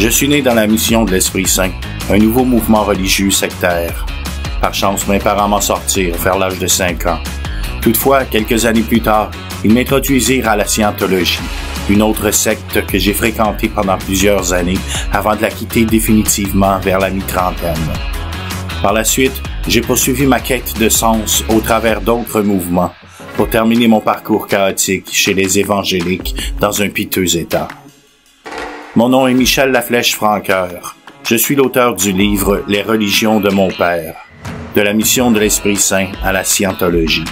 Je suis né dans la mission de l'Esprit Saint, un nouveau mouvement religieux sectaire. Par chance, mes parents m'en sortirent vers l'âge de 5 ans. Toutefois, quelques années plus tard, ils m'introduisirent à la scientologie, une autre secte que j'ai fréquentée pendant plusieurs années avant de la quitter définitivement vers la mi-trentaine. Par la suite, j'ai poursuivi ma quête de sens au travers d'autres mouvements pour terminer mon parcours chaotique chez les évangéliques dans un piteux état. Mon nom est Michel Laflèche-Francoeur. Je suis l'auteur du livre « Les religions de mon père », de la mission de l'Esprit Saint à la scientologie.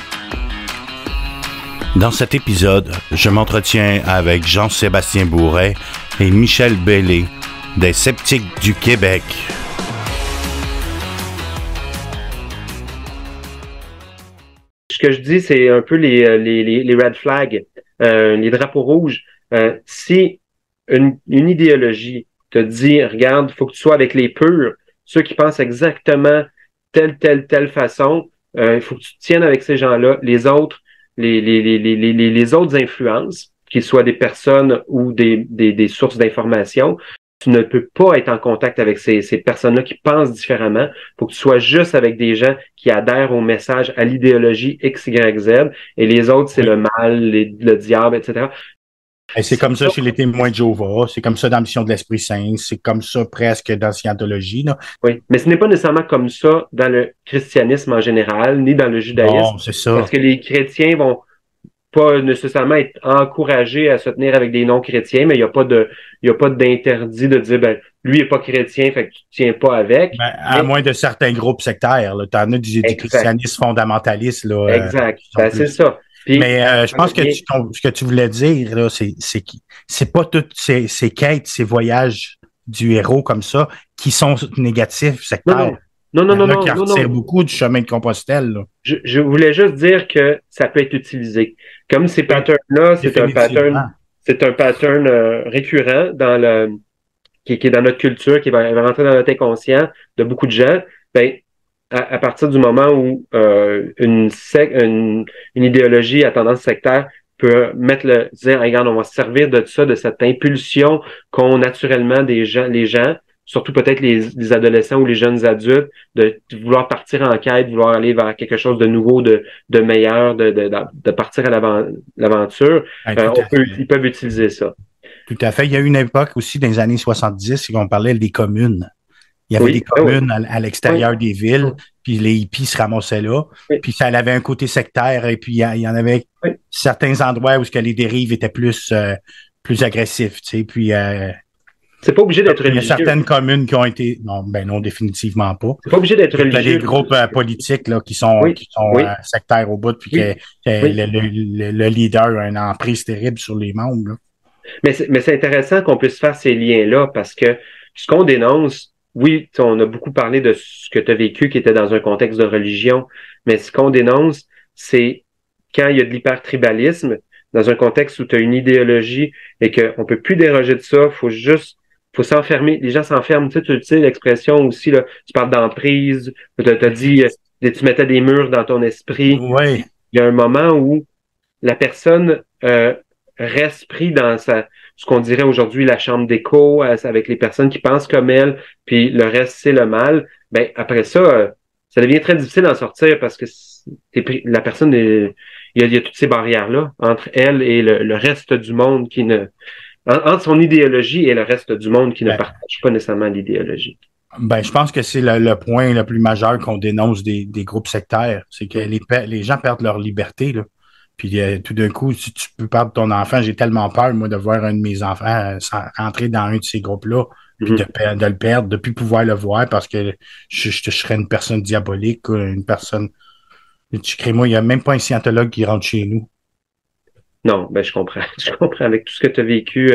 Dans cet épisode, je m'entretiens avec Jean-Sébastien Bourret et Michel Bellé, des Sceptiques du Québec. Ce que je dis, c'est un peu les red flags, les drapeaux rouges. Si une idéologie te dit, regarde, il faut que tu sois avec les purs, ceux qui pensent exactement telle façon, il faut que tu te tiennes avec ces gens-là. Les autres, les autres influences, qu'ils soient des personnes ou des sources d'information, tu ne peux pas être en contact avec ces personnes-là qui pensent différemment. Il faut que tu sois juste avec des gens qui adhèrent au message, à l'idéologie X, Y, Z, et les autres, c'est le mal, le diable, etc. Et c'est comme ça chez les témoins de Jéhovah, c'est comme ça dans la mission de l'Esprit Saint, c'est comme ça presque dans la scientologie. Là. Oui, mais ce n'est pas nécessairement comme ça dans le christianisme en général, ni dans le judaïsme. Non, c'est ça. Parce que les chrétiens vont pas nécessairement être encouragés à se tenir avec des non-chrétiens, mais il n'y a pas d'interdit de dire, ben, lui est pas chrétien, fait que tu te tiens pas avec. Ben, à moins de certains groupes sectaires, là. T'en as du christianisme fondamentaliste, là. Exact. Ben, c'est ça. Puis, mais je pense que ce que tu voulais dire, là, c'est pas toutes ces quêtes, ces voyages du héros comme ça qui sont négatifs, sectaires. Non. Qui retirent beaucoup du chemin de Compostelle, là. Je voulais juste dire que ça peut être utilisé. Comme ces patterns-là, c'est un pattern récurrent qui est dans notre culture, qui va rentrer dans notre inconscient de beaucoup de gens. Ben, à partir du moment où une idéologie à tendance sectaire peut dire, regarde, on va se servir de ça, de cette impulsion qu'ont naturellement les gens, surtout peut-être les adolescents ou les jeunes adultes, de vouloir partir en quête, vouloir aller vers quelque chose de nouveau, de meilleur, de partir à l'aventure. Ils peuvent utiliser ça. Tout à fait. Il y a eu une époque aussi dans les années 70 où on parlait des communes. Il y avait des communes à l'extérieur des villes, puis les hippies se ramassaient là, puis ça avait un côté sectaire, et puis il y en avait certains endroits où les dérives étaient plus agressifs, tu sais, puis c'est pas obligé d'être religieux. Il y a certaines communes qui ont été non, définitivement pas. C'est pas obligé d'être religieux. Il y a des groupes politiques là qui sont sectaires au bout, puis que le leader a une emprise terrible sur les membres, là. Mais c'est intéressant qu'on puisse faire ces liens-là, parce que ce qu'on dénonce, oui, on a beaucoup parlé de ce que tu as vécu qui était dans un contexte de religion, mais ce qu'on dénonce, c'est quand il y a de l'hypertribalisme, dans un contexte où tu as une idéologie et qu'on peut plus déroger de ça, faut s'enfermer, les gens s'enferment, tu sais l'expression aussi, là, tu parles d'emprise, tu as dit, tu mettais des murs dans ton esprit. Oui. Il y a un moment où la personne reste pris dans ce qu'on dirait aujourd'hui la chambre d'écho, avec les personnes qui pensent comme elle, puis le reste, c'est le mal. Ben après ça, ça devient très difficile d'en sortir parce que la personne, il y a toutes ces barrières-là entre elle et le reste du monde entre son idéologie et le reste du monde qui ne partage pas nécessairement l'idéologie. Ben, je pense que c'est le point le plus majeur qu'on dénonce des groupes sectaires. C'est que les gens perdent leur liberté, là. Puis tout d'un coup, si tu peux perdre ton enfant, j'ai tellement peur, moi, de voir un de mes enfants rentrer dans un de ces groupes-là, puis de le perdre, de plus pouvoir le voir parce que je serais une personne diabolique, une personne. Crée-moi, il n'y a même pas un scientologue qui rentre chez nous. Non, ben je comprends. Je comprends avec tout ce que tu as vécu,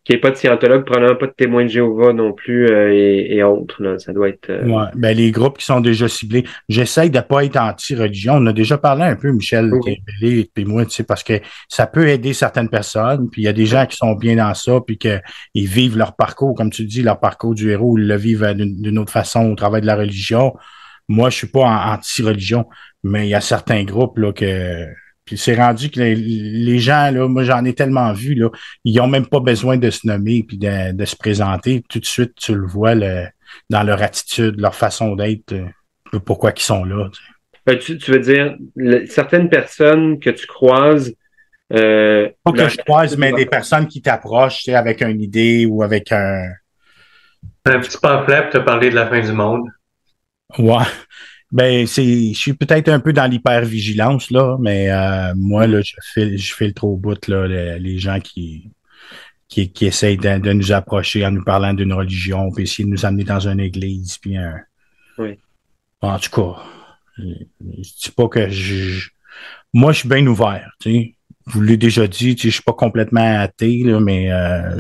qu'il n'y ait pas de scientologue, probablement pas de témoins de Jéhovah non plus et autres. Là, ça doit être. Ouais, ben les groupes qui sont déjà ciblés. J'essaye de pas être anti-religion. On a déjà parlé un peu, Michel, Bellé et moi, tu sais, parce que ça peut aider certaines personnes. Puis il y a des gens qui sont bien dans ça, puis qu'ils vivent leur parcours, comme tu dis, leur parcours du héros, ils le vivent d'une autre façon au travers de la religion. Moi, je suis pas anti-religion, mais il y a certains groupes là que Puis c'est rendu que les gens, là, moi j'en ai tellement vu, là, ils ont même pas besoin de se nommer puis de se présenter. Tout de suite, tu le vois dans leur attitude, leur façon d'être, pourquoi ils sont là. Tu veux dire, certaines personnes que tu croises... pas que je croise, mais des personnes qui t'approchent, tu sais, avec une idée ou avec un petit pamphlet pour te parler de la fin du monde. Ouais. Ben, je suis peut-être un peu dans l'hypervigilance, là, mais moi, là, je filtre au bout, là, les gens qui essayent de nous approcher en nous parlant d'une religion, puis essayer de nous amener dans une église, puis Oui. En tout cas, je dis pas que moi, je suis bien ouvert, tu sais. Je vous l'ai déjà dit, tu sais, je suis pas complètement athée, là, mais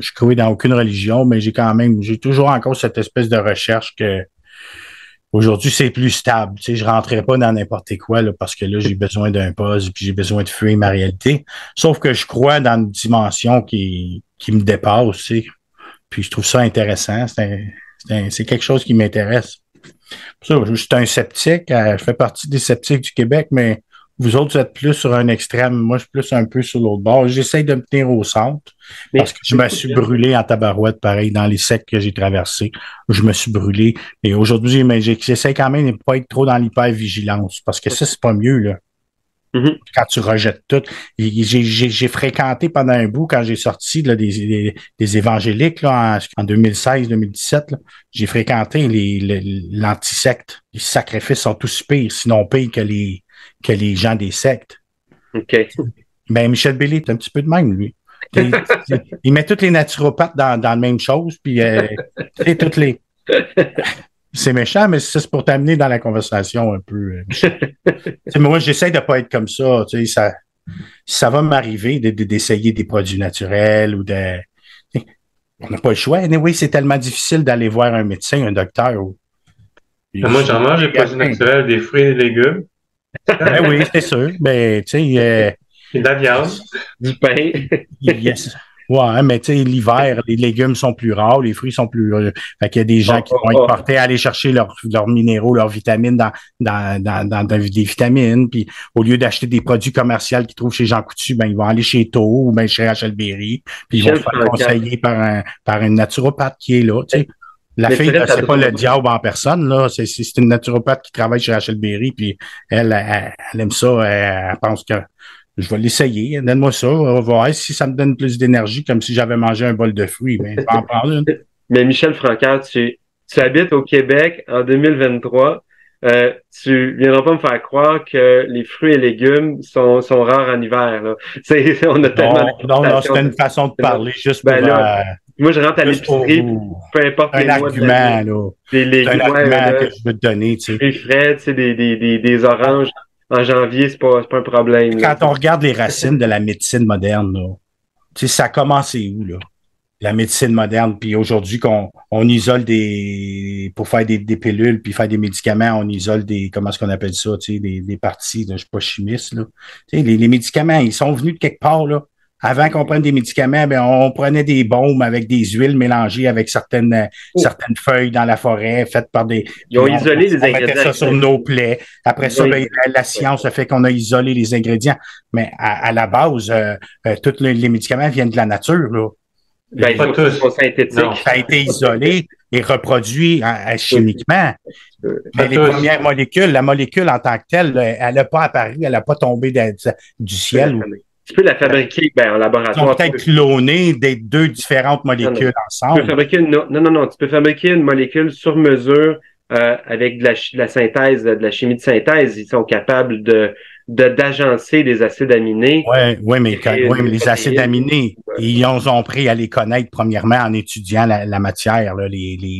je crois dans aucune religion, mais j'ai toujours encore cette espèce de recherche que aujourd'hui, c'est plus stable. Tu sais, je rentrerai pas dans n'importe quoi là, parce que là, j'ai besoin d'un poste puis j'ai besoin de fuir ma réalité. Sauf que je crois dans une dimension qui me dépasse, tu sais. Puis je trouve ça intéressant. C'est quelque chose qui m'intéresse. Ça, je suis un sceptique. Je fais partie des sceptiques du Québec, mais vous autres, vous êtes plus sur un extrême. Moi, je suis plus un peu sur l'autre bord. J'essaie de me tenir au centre parce que je me suis brûlé en tabarouette, pareil, dans les sectes que j'ai traversés. Je me suis brûlé. Et aujourd'hui, j'essaie quand même de ne pas être trop dans l'hypervigilance parce que ça, c'est pas mieux, là. Mm-hmm. Quand tu rejettes tout. J'ai fréquenté pendant un bout, quand j'ai sorti là, des évangéliques là, en 2016-2017, j'ai fréquenté l'antisecte. Les sacrifices sont tous pires, sinon pires que les gens des sectes. OK. Ben, Michel Bellé est un petit peu de même, lui. Il met tous les naturopathes dans la même chose, puis toutes les... C'est méchant, mais c'est pour t'amener dans la conversation un peu. Moi, j'essaie de pas être comme ça. Ça va m'arriver d'essayer des produits naturels ou de... On n'a pas le choix. Oui, c'est tellement difficile d'aller voir un médecin, un docteur. Moi, j'en mange des produits naturels, des fruits et des légumes. Ben oui, c'est sûr. Ben, tu sais... Et de la viande. Du pain. Yes. Ouais, mais tu sais, l'hiver, les légumes sont plus rares, les fruits sont plus... fait qu'il y a des gens qui vont être portés à aller chercher leurs minéraux, leurs vitamines dans des vitamines. Puis au lieu d'acheter des produits commerciaux qu'ils trouvent chez Jean Coutu, ben ils vont aller chez Tao ou ben chez Rachel Berry. Puis ils vont se faire conseiller par une naturopathe qui est là. Tu sais. La fille, c'est pas le diable en personne, là. C'est une naturopathe qui travaille chez Rachel Berry, puis elle aime ça, elle pense que je vais l'essayer, donne-moi ça, on va voir si ça me donne plus d'énergie, comme si j'avais mangé un bol de fruits. Ben, je vais en prendre une. Mais Michel Francard, tu habites au Québec en 2023. Tu viendras pas me faire croire que les fruits et légumes sont rares en hiver. Là. On a tellement non, c'était une façon de parler, juste pour... moi, je rentre à l'épicerie, peu importe les mois argument, là. C'est un argument que je veux te donner, tu sais. Des frais, tu sais, des oranges. En janvier, c'est pas un problème. Quand on regarde les racines de la médecine moderne, là, tu sais, ça a commencé où, là? La médecine moderne, puis aujourd'hui qu'on isole pour faire des pilules, puis faire des médicaments, on isole comment est-ce qu'on appelle ça, tu sais, des parties, là, je suis pas chimiste, là. Tu sais, les médicaments, ils sont venus de quelque part, là. Avant qu'on prenne des médicaments, ben on prenait des baumes avec des huiles mélangées avec certaines feuilles dans la forêt faites par des... Ils ont isolé les ingrédients. On mettait ça sur nos plaies. Après ça, ben, la science a fait qu'on a isolé les ingrédients. Mais à la base, tous les médicaments viennent de la nature, là. Ben, ils sont synthétiques. Ça a été isolé et reproduit chimiquement. Mais les premières molécules, la molécule en tant que telle, elle n'a pas apparu, elle n'a pas tombé du ciel. Tu peux la fabriquer en laboratoire. Ils ont peut-être cloné des deux différentes molécules ensemble. Tu peux fabriquer tu peux fabriquer une molécule sur mesure avec de la synthèse, de la chimie de synthèse. Ils sont capables d'agencer des acides aminés. Oui, mais les acides aminés, ils ont pris à les connaître premièrement en étudiant la matière là,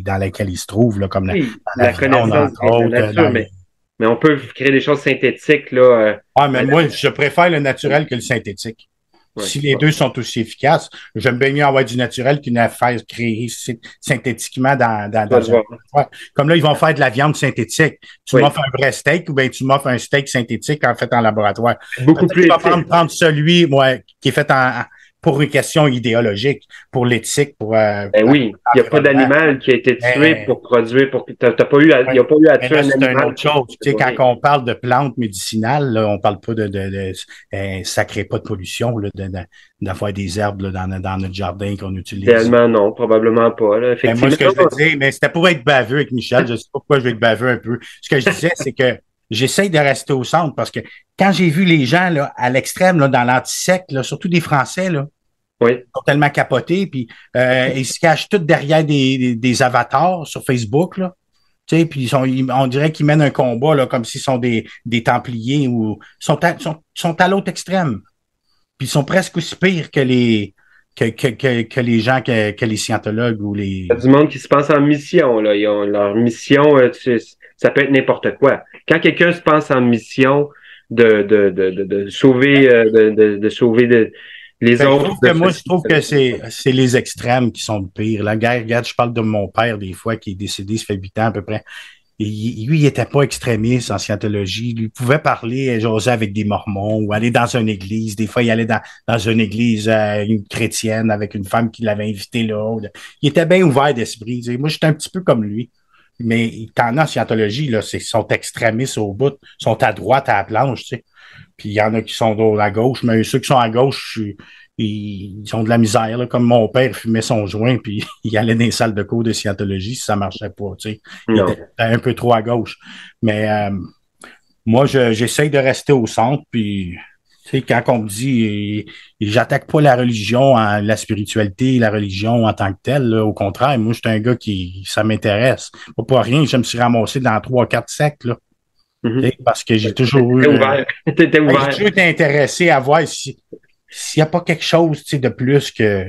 dans laquelle ils se trouvent, là, comme la connaissance de la nature, mais on peut créer des choses synthétiques, là. Mais moi, je préfère le naturel que le synthétique. Ouais, si les deux sont aussi efficaces, j'aime bien mieux avoir du naturel qu'une affaire créée synthétiquement Comme là, ils vont faire de la viande synthétique. Tu m'offres un vrai steak ou bien tu m'offres un steak synthétique en fait en laboratoire. Beaucoup plus. Tu vas prendre celui qui est fait pour une question idéologique, pour l'éthique, pour... Ben oui, il n'y a pas d'animal qui a été tué pour produire, il n'y a pas eu à tuer un animal. C'est une autre chose. Tu sais, quand on parle de plantes médicinales, là, on parle pas ça crée pas de pollution, là, d'avoir des herbes là, dans notre jardin qu'on utilise. Idéalement, non, probablement pas. Là, effectivement. Moi, ce que je veux dire, mais c'était pour être baveux avec Michel, je sais pas pourquoi je vais être baveux un peu. Ce que je disais, c'est que j'essaye de rester au centre parce que quand j'ai vu les gens là, à l'extrême, là, dans l'antisecte, là, surtout des Français, là, oui. ils sont tellement capotés, puis ils se cachent tous derrière des avatars sur Facebook, là. Tu sais, puis on dirait qu'ils mènent un combat là, comme s'ils sont des Templiers ou sont à l'autre extrême. Puis ils sont presque aussi pires que les les gens, que les scientologues ou les. Il y a du monde qui se pense en mission, là. Ils ont leur mission, ça peut être n'importe quoi. Quand quelqu'un se pense en mission de sauver, de sauver les autres. Je trouve que c'est les extrêmes qui sont le pire. La guerre, regarde, je parle de mon père des fois qui est décédé, ça fait 8 ans à peu près. Et lui, il était pas extrémiste en scientologie. Lui, il pouvait parler, jaser avec des mormons ou aller dans une église. Des fois, il allait dans une église une chrétienne avec une femme qui l'avait invité là. Il était bien ouvert d'esprit. Moi, j'étais un petit peu comme lui. Mais t'en as en scientologie, là, sont extrémistes au bout, sont à droite à la planche, tu sais. Puis il y en a qui sont à gauche, mais ceux qui sont à gauche, ils ont de la misère, là, comme mon père fumait son joint, puis il allait dans les salles de cours de scientologie si ça marchait pas, tu sais. Il était un peu trop à gauche. Mais moi, j'essaye de rester au centre, puis tu sais, quand on me dit j'attaque pas la religion, la spiritualité, la religion en tant que telle, là, au contraire, moi, je suis un gars ça m'intéresse. Pas pour rien, je me suis ramassé dans 3-4 sectes, là. Parce que j'ai toujours eu. T'étais ouvert. J'ai toujours été intéressé à voir s'il n'y a pas quelque chose de plus que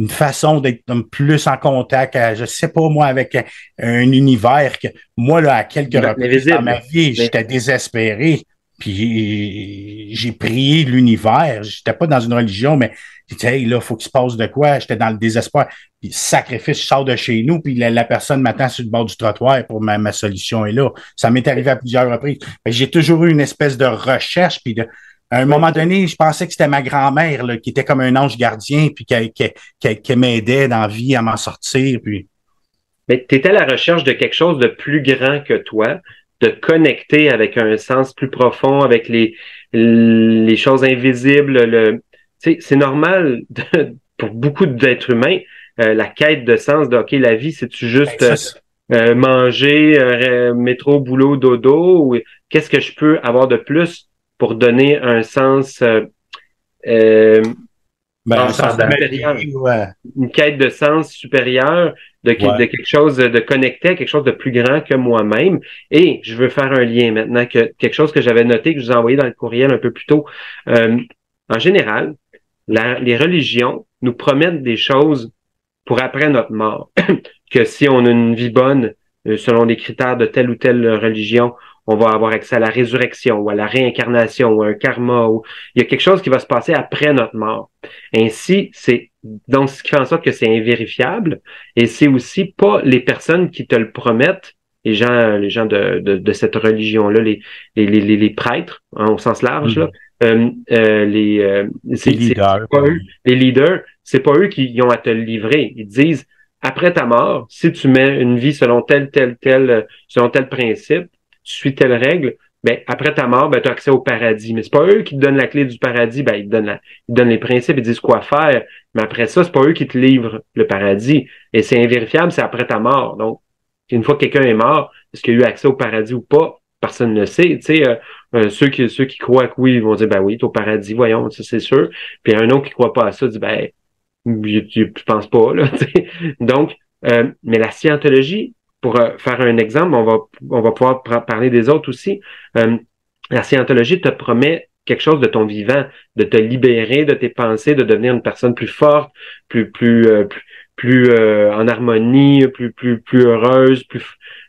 une façon d'être plus en contact, je sais pas moi, avec un univers que moi, là, à quelques reprises dans ma vie, j'étais désespéré. Puis j'ai prié l'univers. J'étais pas dans une religion, mais j'ai dit, hey, là, faut qu'il se passe de quoi? J'étais dans le désespoir. Puis sacrifice, je sors de chez nous, puis la personne m'attend sur le bord du trottoir pour ma solution est là. Ça m'est arrivé à plusieurs reprises. Mais j'ai toujours eu une espèce de recherche, puis à un moment donné, je pensais que c'était ma grand-mère là, qui était comme un ange gardien, puis qui m'aidait dans la vie à m'en sortir. Puis... Mais tu étais à la recherche de quelque chose de plus grand que toi, de connecter avec un sens plus profond, avec les choses invisibles. C'est normal pour beaucoup d'êtres humains, la quête de sens de OK, la vie, c'est-tu juste manger, métro, boulot, dodo, ou qu'est-ce que je peux avoir de plus pour donner un sens supérieur, une quête de sens supérieur, de quelque chose de connecté, quelque chose de plus grand que moi-même. Et je veux faire un lien maintenant, quelque chose que j'avais noté, que je vous ai envoyé dans le courriel un peu plus tôt. En général, les religions nous promettent des choses pour après notre mort. Que si on a une vie bonne, selon les critères de telle ou telle religion, on va avoir accès à la résurrection ou à la réincarnation ou à un karma. Il y a quelque chose qui va se passer après notre mort. Ainsi, c'est donc ce qui fait en sorte que c'est invérifiable et c'est aussi pas les personnes qui te le promettent, les gens de cette religion-là, les prêtres, hein, au sens large, là, les leaders. Les leaders, c'est pas eux qui ont à te le livrer. Ils disent, après ta mort, si tu mets une vie selon selon tel principe, tu suis telle règle, ben après ta mort, ben tu as accès au paradis. Mais c'est pas eux qui te donnent la clé du paradis, ben ils te donnent les principes, ils disent quoi faire. Mais après ça, c'est pas eux qui te livrent le paradis. Et c'est invérifiable, c'est après ta mort. Donc, une fois que quelqu'un est mort, est-ce qu'il a eu accès au paradis ou pas? Personne ne le sait. Tu sais, ceux qui croient que oui, ils vont dire ben oui, t'es au paradis, voyons, ça c'est sûr. Puis un autre qui croit pas à ça dit ben je pense pas là. Donc, mais la scientologie, pour faire un exemple, on va pouvoir parler des autres aussi. La scientologie te promet quelque chose de ton vivant, de te libérer de tes pensées, de devenir une personne plus forte, plus en harmonie, plus heureuse,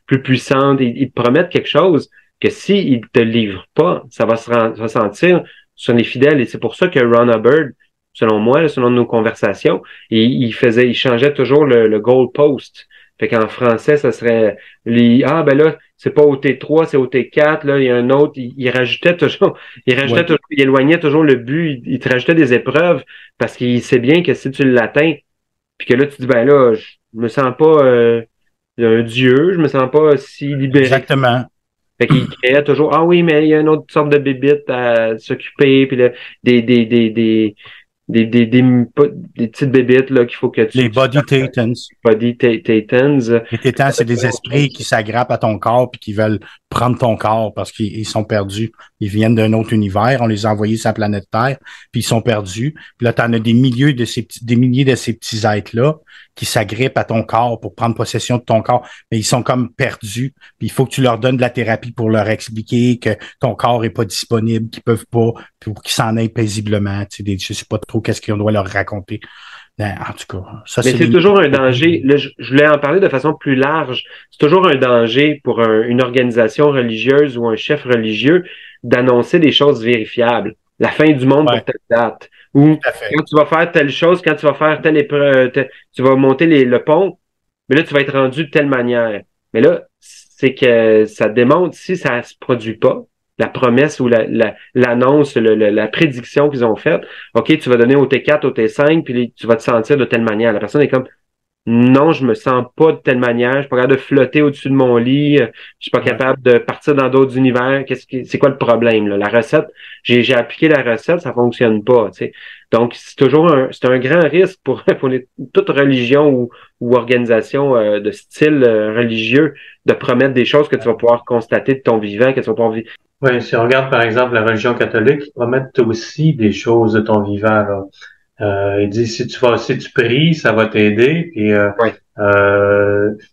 plus puissante. Ils te promettent quelque chose que s'ils te livrent pas, ça va se ressentir sur les fidèles. Et c'est pour ça que Ron Hubbard, selon moi, selon nos conversations, il changeait toujours le goalpost. Fait qu'en français, ça serait ben là, c'est pas OT3, c'est OT4, là, il y a un autre, il rajoutait toujours, il éloignait toujours le but, il te rajoutait des épreuves parce qu'il sait bien que si tu l'atteins, puis que là, tu dis, ben là, je me sens pas un dieu, je me sens pas si libéré. Exactement. Fait qu'il créait toujours, ah oui, mais il y a une autre sorte de bébite à s'occuper, puis là, des petites bébites là qu'il faut que tu... Les body titans. Body titans. Les titans, c'est des esprits qui s'aggrappent à ton corps puis qui veulent prendre ton corps parce qu'ils sont perdus. Ils viennent d'un autre univers, on les a envoyés sur la planète Terre, puis ils sont perdus. Puis là, t'en as des milliers de ces petits êtres-là qui s'agrippent à ton corps pour prendre possession de ton corps, mais ils sont comme perdus. Puis il faut que tu leur donnes de la thérapie pour leur expliquer que ton corps est pas disponible, qu'ils peuvent pas, pour qu'ils s'en aillent paisiblement. Tu sais, je sais pas trop qu'est-ce qu'on doit leur raconter. En tout cas, ça mais c'est toujours un danger. Là, je voulais en parler de façon plus large. C'est toujours un danger pour une organisation religieuse ou un chef religieux d'annoncer des choses vérifiables. La fin du monde pour telle date. Ou quand tu vas faire telle chose, quand tu vas faire telle épreuve, tu vas monter le pont, mais là, tu vas être rendu de telle manière. Mais là, c'est que ça démontre si ça se produit pas, la promesse ou l'annonce, la prédiction qu'ils ont faite. OK, tu vas donner au T4, au T5, puis tu vas te sentir de telle manière. La personne est comme, non, je me sens pas de telle manière, je suis pas capable de flotter au-dessus de mon lit, je suis pas capable de partir dans d'autres univers. C'est quoi le problème, là? La recette, j'ai appliqué la recette, ça fonctionne pas, tu sais. Donc, c'est un grand risque pour toute religion ou organisation de style religieux de promettre des choses que tu vas pouvoir constater de ton vivant, que tu vas pouvoir vivre. Oui, si on regarde par exemple la religion catholique, ils promettent aussi des choses de ton vivant, là. Il dit si tu pries, ça va t'aider, puis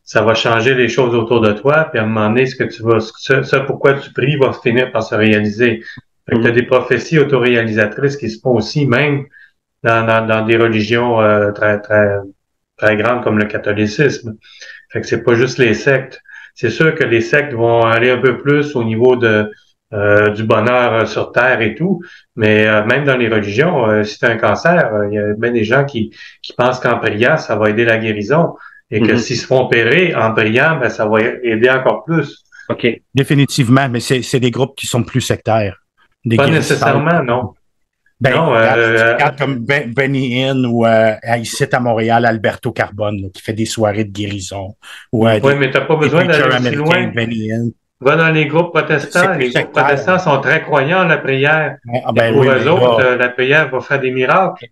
ça va changer les choses autour de toi, puis à un moment donné, ce pourquoi tu pries va finir par se réaliser. Fait que t'as des prophéties autoréalisatrices qui se font aussi, même dans des religions très très très grandes comme le catholicisme. Fait que c'est pas juste les sectes. C'est sûr que les sectes vont aller un peu plus au niveau du bonheur sur Terre et tout, mais même dans les religions, si tu as un cancer, il y a bien des gens qui pensent qu'en priant, ça va aider la guérison, et que s'ils se font opérer en priant, ben ça va aider encore plus. OK. Définitivement, mais c'est des groupes qui sont plus sectaires. Pas nécessairement, non. Non, regarde comme Benny Hinn ou ici à Montréal, Alberto Carbone, là, qui fait des soirées de guérison. Oui, mais t'as pas besoin d'aller aussi loin. Benny Hinn. Va dans les groupes protestants. Les groupes protestants sont très croyants en la prière. Pour eux autres, la prière va faire des miracles.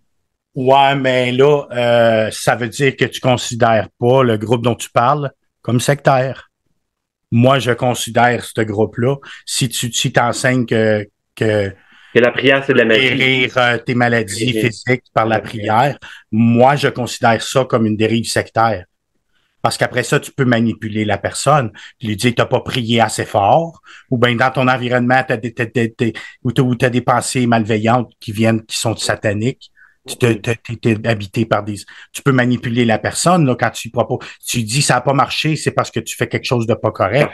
Ouais, mais là, ça veut dire que tu considères pas le groupe dont tu parles comme sectaire. Moi, je considère ce groupe-là. Si tu t'enseignes que la prière, c'est de la magie. Guérir tes maladies physiques par la prière, moi, je considère ça comme une dérive sectaire. Parce qu'après ça, tu peux manipuler la personne, lui dire que t'as pas prié assez fort, ou bien dans ton environnement, où t'as des pensées malveillantes qui sont sataniques. T'es habité par tu peux manipuler la personne, là, quand tu proposes. Tu dis ça n'a pas marché, c'est parce que tu fais quelque chose de pas correct.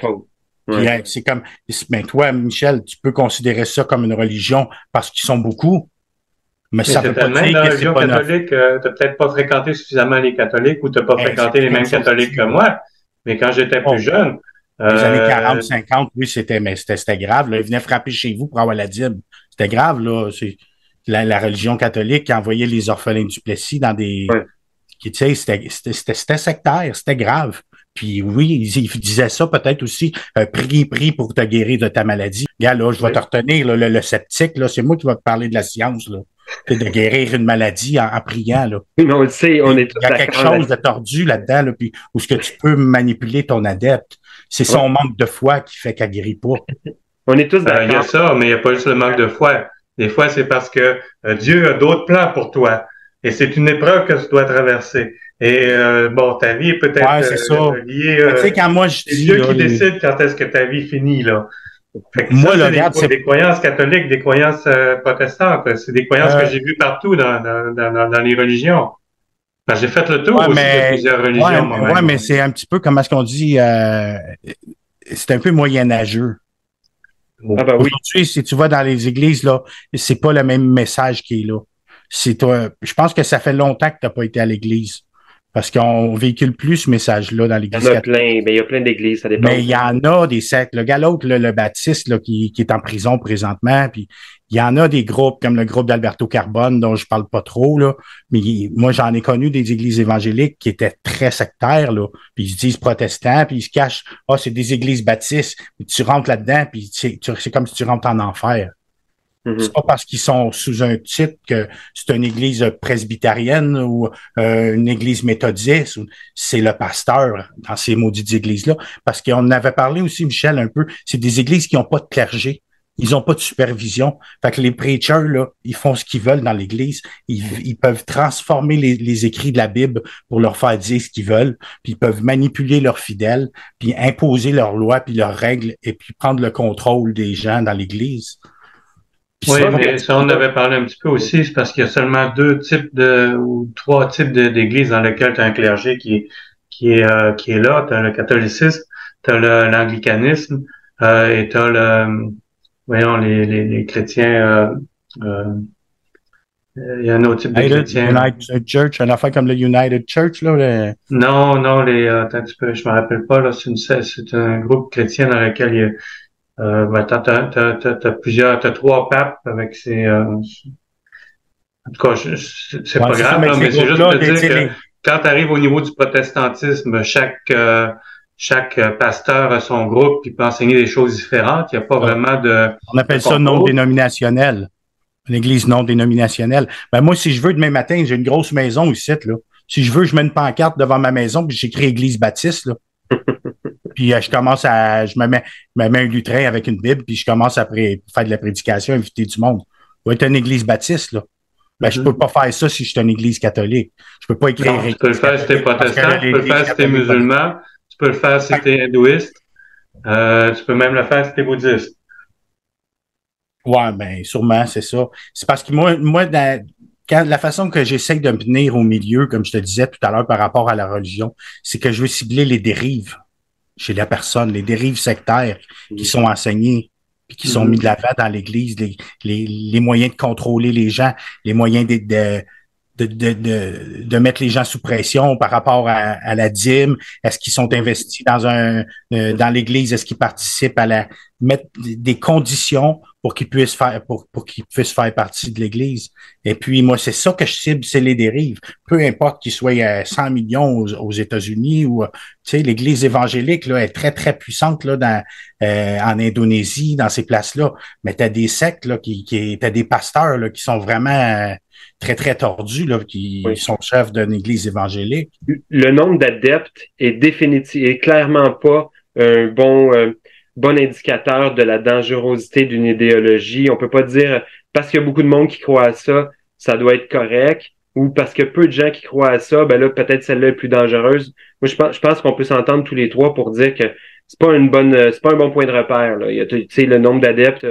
Ouais. C'est comme, ben toi, Michel, tu peux considérer ça comme une religion parce qu'ils sont beaucoup. Mais ça veut pas dire que c'est pas catholique, t'as peut-être pas fréquenté suffisamment les catholiques ou t'as pas fréquenté les mêmes catholiques que moi. Mais quand j'étais plus jeune. Les années 40, 50, oui, c'était grave, là. Ils venaient frapper chez vous pour avoir la dîme. C'était grave, là. C'est la religion catholique qui envoyait les orphelins du Plessis dans des, tu sais, c'était sectaire, c'était grave. Puis oui, il disait ça peut-être aussi, prie pour te guérir de ta maladie. Regarde, là, je vais te retenir, là, le sceptique, là, c'est moi qui vais te parler de la science, là. De guérir une maladie en priant, là. Mais on le sait, on est tous d'accord. Il y a quelque chose de tordu là-dedans, là, puis où ce que tu peux manipuler ton adepte. C'est son manque de foi qui fait qu'elle guérit pas. On est tous d'accord. Il y a ça, mais il n'y a pas juste le manque de foi. Des fois, c'est parce que Dieu a d'autres plans pour toi. Et c'est une épreuve que tu dois traverser. Et bon, ta vie est peut-être liée. Tu sais, quand moi je dis, c'est Dieu qui décide quand est-ce que ta vie finit, là. Fait que moi, ça, c'est des croyances catholiques, des croyances protestantes. C'est des croyances que j'ai vues partout dans les religions. Parce que j'ai fait le tour aussi de plusieurs religions. Ouais, mais c'est un petit peu, comment est-ce qu'on dit, c'est un peu moyenâgeux. Ah ben oui. Aujourd'hui, si tu vas dans les églises, là, c'est pas le même message qui est là. Je pense que ça fait longtemps que tu n'as pas été à l'église. Parce qu'on véhicule plus ce message-là dans l'Église catholique. Il y a plein d'églises, ça dépend. Mais il y en a des sectes. Le gars l'autre, le Baptiste, là, qui est en prison présentement, puis il y en a des groupes comme le groupe d'Alberto Carbone, dont je parle pas trop, là. Mais moi, j'en ai connu des églises évangéliques qui étaient très sectaires, là. Puis ils se disent protestants, puis ils se cachent. Ah, c'est des églises baptistes. Puis tu rentres là-dedans, puis c'est comme si tu rentres en enfer. C'est pas parce qu'ils sont sous un titre que c'est une église presbytérienne ou une église méthodiste. C'est le pasteur dans ces maudites églises-là. Parce qu'on en avait parlé aussi, Michel, un peu. C'est des églises qui n'ont pas de clergé. Ils n'ont pas de supervision. Fait que les preachers, là, ils font ce qu'ils veulent dans l'église. Ils peuvent transformer les écrits de la Bible pour leur faire dire ce qu'ils veulent. Puis ils peuvent manipuler leurs fidèles, puis imposer leurs lois, puis leurs règles, et puis prendre le contrôle des gens dans l'église. Oui, mais ça, on avait parlé un petit peu aussi, c'est parce qu'il y a seulement trois types d'églises dans lesquelles tu as un clergé qui est là. Tu as le catholicisme, tu as l'anglicanisme, et tu as les chrétiens, il y a un autre type de chrétiens. United Church, une affaire comme le United Church, là. Non, attends un petit peu, je me rappelle pas, là, c'est un groupe chrétien dans lequel il y a t'as trois papes avec ces, en tout cas, c'est pas grave, là, mais c'est juste de dire que quand tu arrives au niveau du protestantisme, chaque pasteur a son groupe puis peut enseigner des choses différentes. Il n'y a pas vraiment de... On appelle ça non dénominationnel. Une église non dénominationnelle. Ben, moi, si je veux, demain matin, j'ai une grosse maison ici, là. Si je veux, je mets une pancarte devant ma maison puis j'écris Église baptiste, là. Puis je me mets un lutrin avec une Bible, puis je commence à faire de la prédication, inviter du monde. Je vais être une église baptiste, là. Ben, je peux pas faire ça si je suis une église catholique. Je peux pas écrire. Non, tu peux le faire si t'es protestant, tu peux le faire si t'es musulman, tu peux le faire si t'es hindouiste, tu peux même le faire si t'es bouddhiste. Ouais, ben, sûrement, c'est ça. C'est parce que moi, la façon que j'essaie de me tenir au milieu, comme je te disais tout à l'heure par rapport à la religion, c'est que je veux cibler les dérives chez la personne, les dérives sectaires qui sont enseignées puis qui sont mis de l'avant dans l'Église, les moyens de contrôler les gens, les moyens de mettre les gens sous pression par rapport à la dîme. Est-ce qu'ils sont investis dans l'Église? Est-ce qu'ils participent à mettre des conditions pour qu'ils puissent faire partie de l'Église? Et puis, moi, c'est ça que je cible, c'est les dérives. Peu importe qu'ils soient 100 millions aux États-Unis ou, tu sais, l'Église évangélique, là, est très, très puissante, là, en Indonésie, dans ces places-là. Mais t'as des sectes, là, t'as des pasteurs, là, qui sont vraiment, très, très tordus, là, qui sont chefs d'une église évangélique. Le nombre d'adeptes est clairement pas un bon indicateur de la dangerosité d'une idéologie. On peut pas dire, parce qu'il y a beaucoup de monde qui croit à ça, ça doit être correct, ou parce que peu de gens qui croient à ça, ben là, peut-être celle-là est plus dangereuse. Moi, je pense qu'on peut s'entendre tous les trois pour dire que c'est pas un bon point de repère, là. Tu sais, le nombre d'adeptes,